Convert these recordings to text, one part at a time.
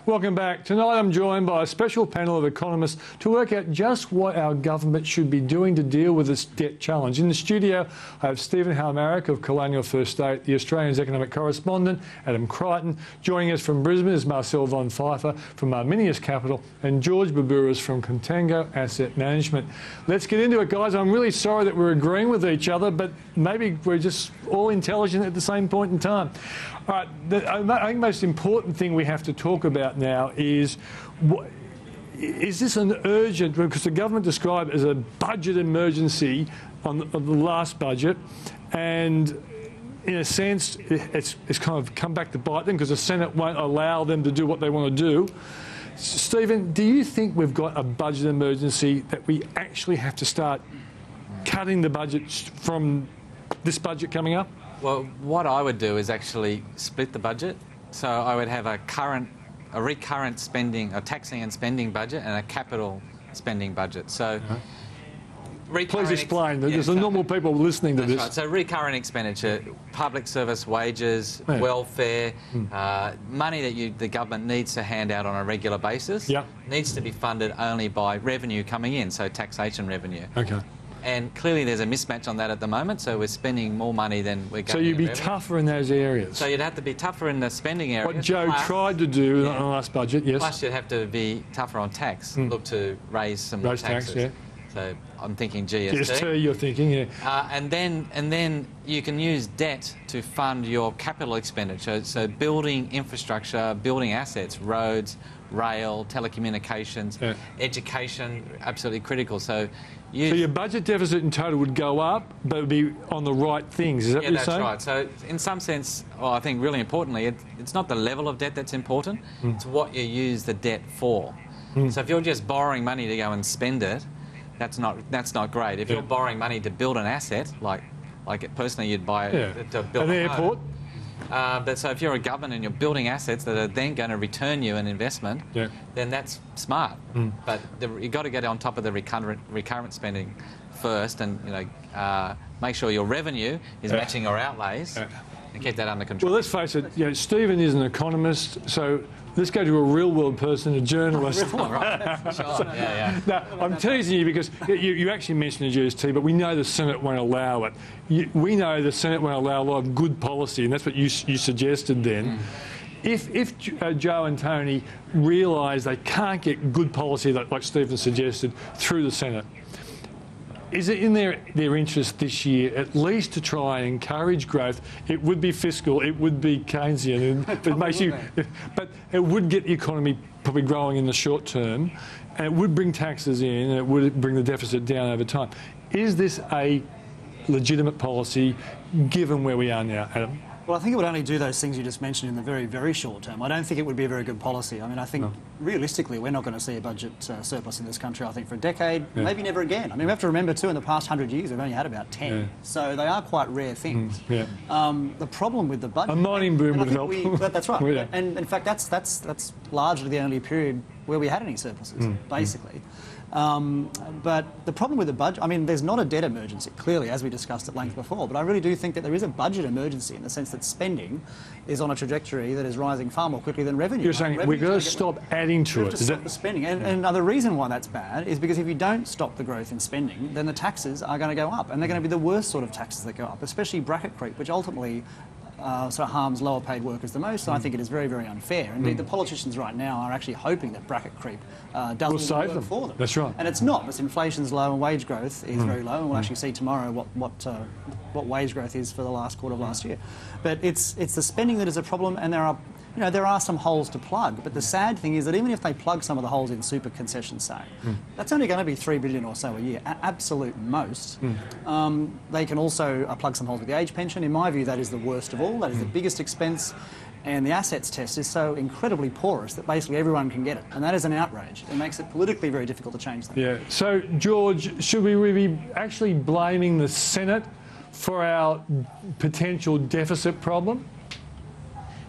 Welcome back. Tonight I'm joined by a special panel of economists to work out just what our government should be doing to deal with this debt challenge. In the studio, I have Stephen Halmarick of Colonial First State, the Australian's economic correspondent, Adam Crichton. Joining us from Brisbane is Marcel von Pfeiffer from Arminius Capital and George Baburas from Contango Asset Management. Let's get into it, guys. I'm really sorry that we're agreeing with each other, but maybe we're just all intelligent at the same point in time. All right, I think the most important thing we have to talk about now is this an urgent, because the government described it as a budget emergency on the last budget, and in a sense it's kind of come back to bite them because the Senate won't allow them to do what they want to do. Stephen, do you think we've got a budget emergency that we actually have to start cutting the budget from this budget coming up? Well, what I would do is actually split the budget. So I would have a recurrent spending, a taxing and spending budget, and a capital spending budget. So, please explain. There's normal people listening to this. Right. So recurrent expenditure, public service wages, welfare, money that the government needs to hand out on a regular basis, needs to be funded only by revenue coming in, so taxation revenue. Okay. And clearly there's a mismatch on that at the moment, so we're spending more money than we're getting. So you'd be tougher in those areas? So you'd have to be tougher in the spending area. What Joe tried to do on the last budget, yes. Plus you'd have to be tougher on tax, look to raise some more taxes. Tax, So I'm thinking GST. GST, you're thinking, yeah. And then you can use debt to fund your capital expenditure. So building infrastructure, building assets, roads, rail, telecommunications, education, absolutely critical. So your budget deficit in total would go up, but it would be on the right things. Is that what you're saying? Yeah, that's right. So in some sense, I think really importantly, it's not the level of debt that's important, it's what you use the debt for. So if you're just borrowing money to go and spend it, that's not great. If you're borrowing money to build an asset, like personally you'd buy it to build an airport. So if you're a government and you're building assets that are then going to return you an investment, then that's smart. But you've got to get on top of the recurrent spending first, and make sure your revenue is matching your outlays, and keep that under control. Well, let's face it. Stephen is an economist, so let's go to a real-world person, a journalist. No, I'm teasing you because you actually mentioned the GST, but we know the Senate won't allow it. We know the Senate won't allow a lot of good policy, and that's what you suggested then. If Joe and Tony realise they can't get good policy, like Stephen suggested, through the Senate, is it in their interest this year at least to try and encourage growth? It would be fiscal, it would be Keynesian, but it would get the economy probably growing in the short term, and it would bring taxes in, and it would bring the deficit down over time. Is this a legitimate policy given where we are now, Adam? Well, I think it would only do those things you just mentioned in the very, very short term. I don't think it would be a very good policy. I mean, I think realistically we're not going to see a budget surplus in this country, I think, for a decade, maybe never again. I mean, we have to remember, too, in the past 100 years we've only had about 10. So they are quite rare things. The problem with the budget... A mining boom would help. That's right. And, in fact, that's largely the only period where we had any surpluses, basically. But the problem with the budget, I mean, there's not a debt emergency, clearly, as we discussed at length before, but I really do think that there is a budget emergency in the sense that spending is on a trajectory that is rising far more quickly than revenue. You're saying we've got to stop adding to it. Stop the spending. And the reason why that's bad is because if you don't stop the growth in spending, then the taxes are going to go up, and they're going to be the worst sort of taxes that go up, especially bracket creep, which ultimately sort of harms lower paid workers the most, and I think it is very, very unfair. Indeed, the politicians right now are actually hoping that bracket creep doesn't work for them. That's right. And it's not, because inflation's low and wage growth is very low, and we'll actually see tomorrow what wage growth is for the last quarter of last year. But it's the spending that is a problem, and there are some holes to plug, but the sad thing is that even if they plug some of the holes in super concessions, say, that's only going to be $3 billion or so a year, at absolute most. They can also plug some holes with the age pension. In my view, that is the worst of all. That is the biggest expense, and the assets test is so incredibly porous that basically everyone can get it, and that is an outrage. It makes it politically very difficult to change that. Yeah. So, George, should we be actually blaming the Senate for our potential deficit problem?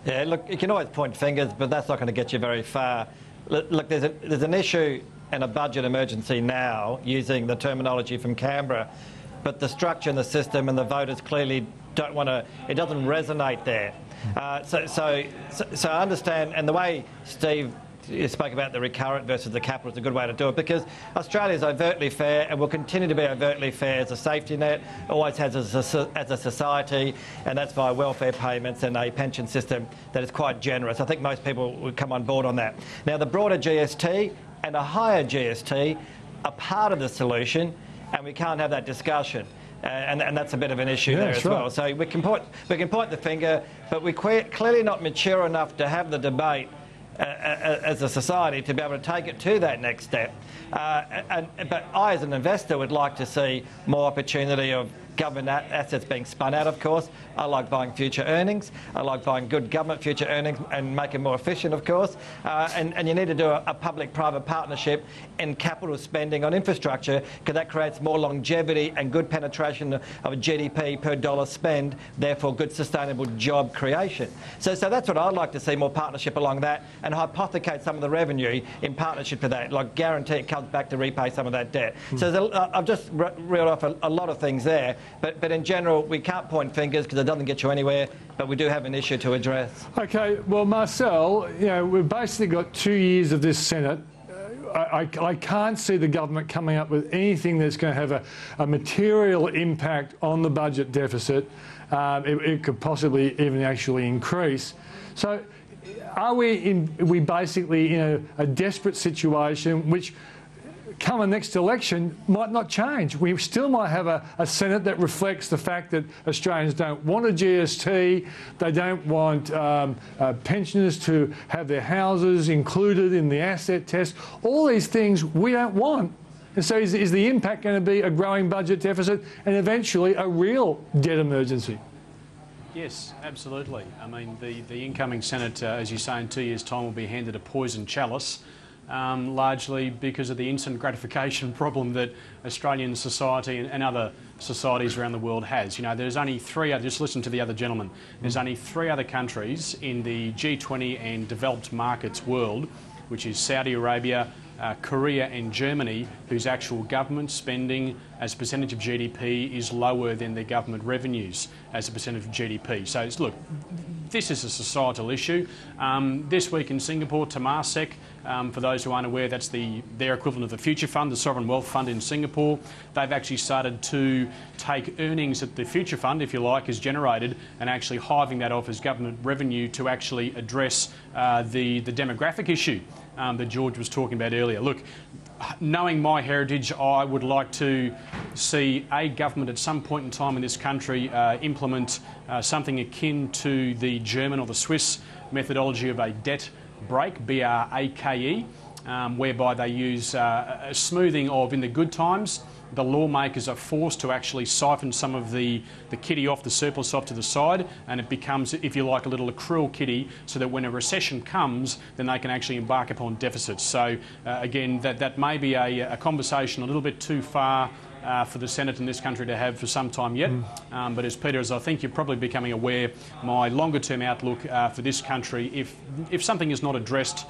Yeah, look, you can always point fingers, but that's not going to get you very far. Look, there's an issue and a budget emergency now, using the terminology from Canberra, but the structure and the system and the voters clearly don't want to, it doesn't resonate there. So I understand, and the way Steve you spoke about the recurrent versus the capital is a good way to do it, because Australia is overtly fair and will continue to be overtly fair as a safety net, always has as a society, and that's via welfare payments and a pension system that is quite generous. I think most people would come on board on that. Now, the broader GST and a higher GST are part of the solution, and we can't have that discussion. And that's a bit of an issue there as well. So we can point the finger, but we're clearly not mature enough to have the debate as a society to be able to take it to that next step. But I, as an investor, would like to see more opportunity of government assets being spun out, of course. I like buying future earnings. I like buying good government future earnings and make it more efficient, of course. And you need to do a public-private partnership in capital spending on infrastructure, because that creates more longevity and good penetration of GDP per dollar spend, therefore good sustainable job creation. So that's what I'd like to see, more partnership along that, and hypothecate some of the revenue in partnership to that, like guarantee it comes back to repay some of that debt. So I've just reeled off a lot of things there. But in general, we can't point fingers because it doesn't get you anywhere, but we do have an issue to address. OK, well, Marcel, we've basically got 2 years of this Senate. I can't see the government coming up with anything that's going to have a material impact on the budget deficit. It could possibly even actually increase. So are we basically in a desperate situation which, come the next election, might not change? We still might have a Senate that reflects the fact that Australians don't want a GST, they don't want pensioners to have their houses included in the asset test. All these things we don't want. And so is the impact going to be a growing budget deficit and eventually a real debt emergency? Yes, absolutely. I mean, the incoming Senate, as you say, in 2 years' time will be handed a poison chalice. Largely because of the instant gratification problem that Australian society and other societies around the world has. There's only just listen to the other gentleman, there's only 3 other countries in the G20 and developed markets world, which is Saudi Arabia, Korea and Germany, whose actual government spending as a percentage of GDP is lower than their government revenues as a percentage of GDP. So look, this is a societal issue. This week in Singapore, Temasek, for those who aren't aware, that's their equivalent of the Future Fund, the Sovereign Wealth Fund in Singapore. They've actually started to take earnings that the Future Fund, if you like, has generated and actually hiving that off as government revenue to actually address the demographic issue that George was talking about earlier. Look, knowing my heritage, I would like to see a government at some point in time in this country implement something akin to the German or the Swiss methodology of a debt brake, B-R-A-K-E, whereby they use a smoothing of, in the good times, the lawmakers are forced to actually siphon some of the kitty off, the surplus off to the side, and it becomes, if you like, a little accrual kitty, so that when a recession comes, then they can actually embark upon deficits. So, again, that may be a conversation a little bit too far for the Senate in this country to have for some time yet. But as Peter, as I think you're probably becoming aware, my longer-term outlook for this country, if something is not addressed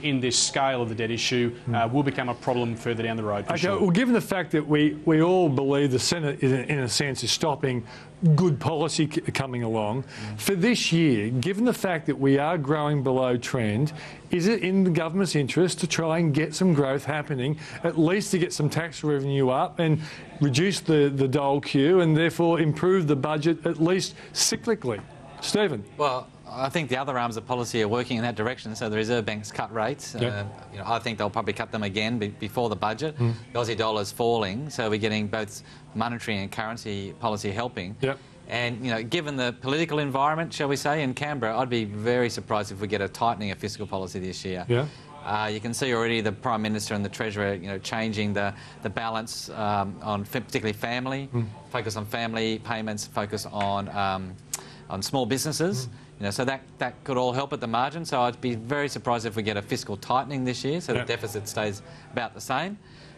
in this scale of the debt issue, will become a problem further down the road. Okay, sure. Well, given the fact that we all believe the Senate, in a sense, is stopping good policy coming along, for this year, given the fact that we are growing below trend, is it in the government's interest to try and get some growth happening, at least to get some tax revenue up and reduce the dole queue and therefore improve the budget, at least cyclically? Stephen? Well, I think the other arms of policy are working in that direction. So the Reserve Bank's cut rates. Yep. I think they'll probably cut them again before the budget. The Aussie dollar's falling, so we're getting both monetary and currency policy helping. Yep. And given the political environment, shall we say, in Canberra, I'd be very surprised if we get a tightening of fiscal policy this year. Yeah. You can see already the Prime Minister and the Treasurer, changing the balance on particularly family, focus on family payments, focus on small businesses. So that could all help at the margin. So I'd be very surprised if we get a fiscal tightening this year, so the deficit stays about the same,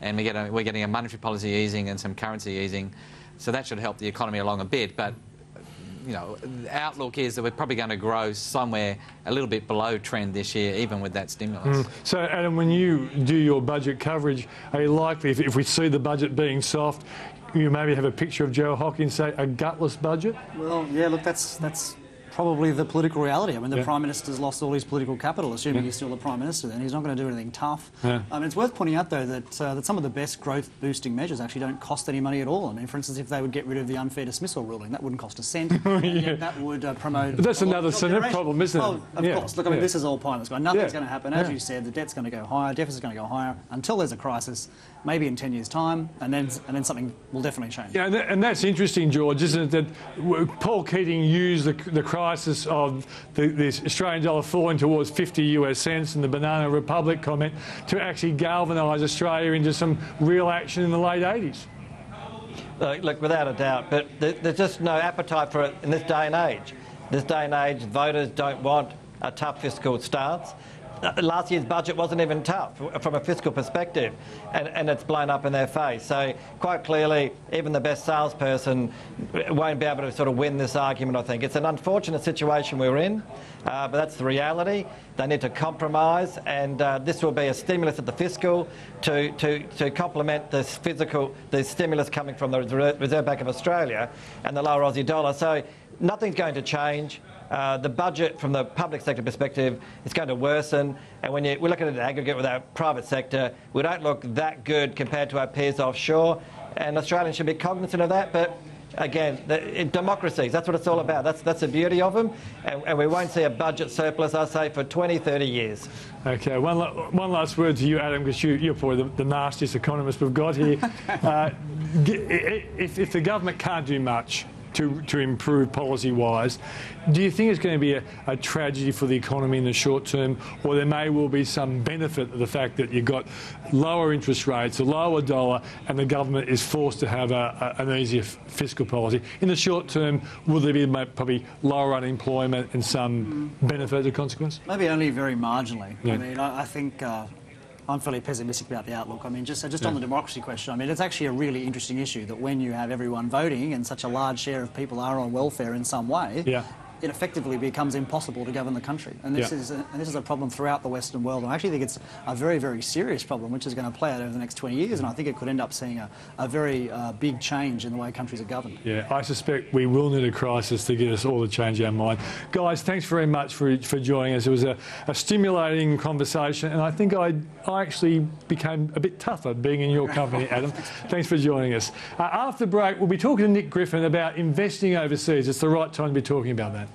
and we're getting a monetary policy easing and some currency easing. So that should help the economy along a bit. But the outlook is that we're probably going to grow somewhere a little bit below trend this year, even with that stimulus. So, Adam, when you do your budget coverage, are you likely, if we see the budget being soft, you maybe have a picture of Joe Hawkins say a gutless budget? Well, yeah, look, that's probably the political reality. I mean, the Prime Minister's lost all his political capital, assuming he's still the Prime Minister, then he's not going to do anything tough. It's worth pointing out, though, that some of the best growth-boosting measures actually don't cost any money at all. I mean, for instance, if they would get rid of the unfair dismissal ruling, that wouldn't cost a cent, and yet that would promote... But that's another problem, isn't it? Oh, of course. Look, I mean, this is all pie in the sky. Nothing's going to happen. As you said, the debt's going to go higher, deficit's going to go higher, until there's a crisis, maybe in 10 years' time, and then something will definitely change. Yeah, and that's interesting, George, isn't it, that Paul Keating used the crisis of the Australian dollar falling towards 50 US cents and the Banana Republic comment to actually galvanise Australia into some real action in the late 80s. Look, without a doubt, but there's just no appetite for it in this day and age. This day and age, voters don't want a tough fiscal stance. Last year's budget wasn't even tough from a fiscal perspective, and it's blown up in their face. So quite clearly, even the best salesperson won't be able to sort of win this argument, I think. It's an unfortunate situation we're in, but that's the reality. They need to compromise, and this will be a stimulus at the fiscal to complement the stimulus coming from the Reserve Bank of Australia and the lower Aussie dollar. So nothing's going to change. The budget from the public sector perspective is going to worsen, and when we look at it in aggregate with our private sector, we don't look that good compared to our peers offshore, and Australians should be cognizant of that. But again, democracies, that's what it's all about. That's the beauty of them, and we won't see a budget surplus, I say, for 20, 30 years. OK, one last word to you, Adam, because you're probably the nastiest economist we've got here. If the government can't do much to improve policy-wise, do you think it's going to be a tragedy for the economy in the short term, or there may well be some benefit of the fact that you've got lower interest rates, a lower dollar, and the government is forced to have an easier fiscal policy? In the short term, will there be probably lower unemployment and some benefit as a consequence? Maybe only very marginally. Yeah. I mean, I think... I'm fairly pessimistic about the outlook. I mean, just on the democracy question, I mean, it's actually a really interesting issue that when you have everyone voting and such a large share of people are on welfare in some way, it effectively becomes impossible to govern the country. And this is a problem throughout the Western world. And I actually think it's a very, very serious problem, which is going to play out over the next 20 years. And I think it could end up seeing a very big change in the way countries are governed. Yeah, I suspect we will need a crisis to get us all to change our mind. Guys, thanks very much for joining us. It was a stimulating conversation, and I think I actually became a bit tougher being in your company, Adam. Thanks for joining us. After the break, we'll be talking to Nick Griffin about investing overseas. It's the right time to be talking about that.